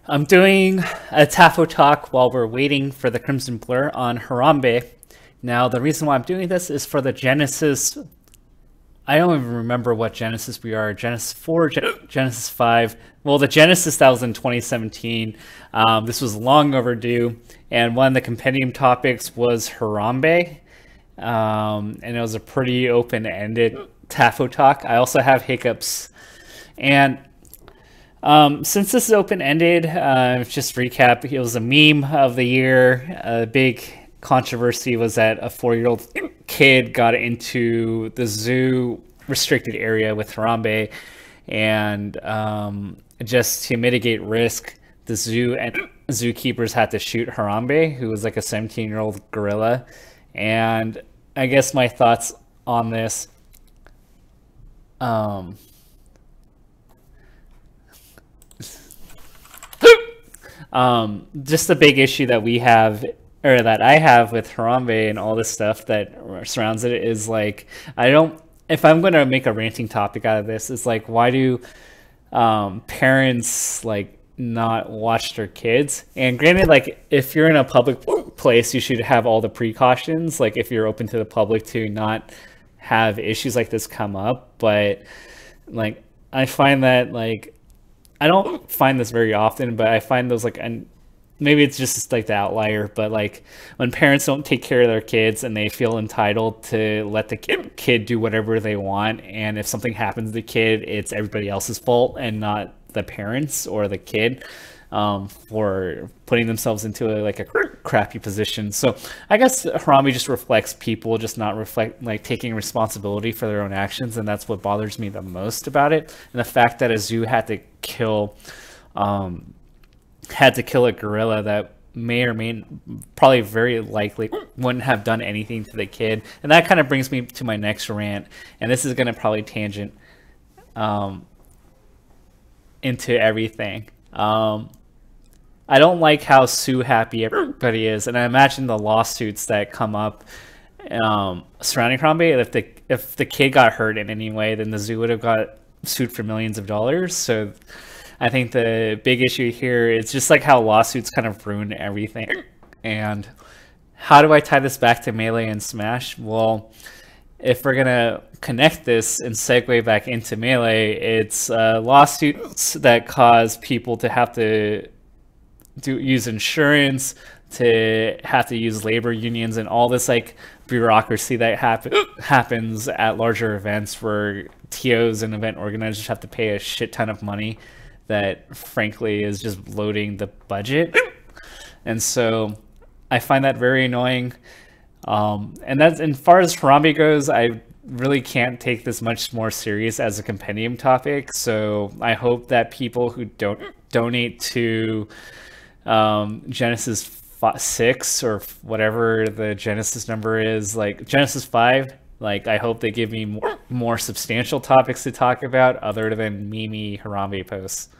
I'm doing a Tafo talk while we're waiting for the Crimson Blur on Harambe. Now, the reason why I'm doing this is for the Genesis. I don't even remember what Genesis we are. Genesis 4, Genesis 5. Well, the Genesis that was in 2017. This was long overdue. And one of the compendium topics was Harambe. And it was a pretty open-ended Tafo talk. I also have hiccups. And since this is open-ended, just recap, it was a meme of the year. A big controversy was that a 4-year-old kid got into the zoo restricted area with Harambe, and just to mitigate risk, the zoo and zookeepers had to shoot Harambe, who was like a 17-year-old gorilla. And I guess my thoughts on this. Just the big issue that we have, or that I have with Harambe and all this stuff that surrounds it is like, I don't, if I'm going to make a ranting topic out of this, it's like, why do parents like not watch their kids? And granted, like if you're in a public place, you should have all the precautions, like if you're open to the public, to not have issues like this come up. But like, I find that like, I don't find this very often, but I find those like, and maybe it's just like the outlier, but like when parents don't take care of their kids and they feel entitled to let the kid do whatever they want, and if something happens to the kid, it's everybody else's fault and not the parents or the kid, for putting themselves into like a crappy position. So I guess Harambe just reflects people just not like taking responsibility for their own actions, and that's what bothers me the most about it. And the fact that a zoo had to kill a gorilla that may or may probably very likely wouldn't have done anything to the kid. And that kind of brings me to my next rant, and this is going to probably tangent into everything. I don't like how Sue happy everybody is, and I imagine the lawsuits that come up surrounding Harambe. If the kid got hurt in any way, then the zoo would have got sued for millions of dollars. So I think the big issue here is just like how lawsuits kind of ruin everything. And how do I tie this back to Melee and Smash? Well, if we're gonna connect this and segue back into Melee, it's lawsuits that cause people to have to use insurance, to have to use labor unions, and all this like bureaucracy that happens at larger events where TOs and event organizers have to pay a shit ton of money that frankly is just bloating the budget. And so I find that very annoying. And that's, as far as Harambe goes, I really can't take this much more serious as a compendium topic. So I hope that people who don't donate to Genesis 6 or whatever the Genesis number is, like Genesis 5, like I hope they give me more substantial topics to talk about other than Mimi Harambe posts.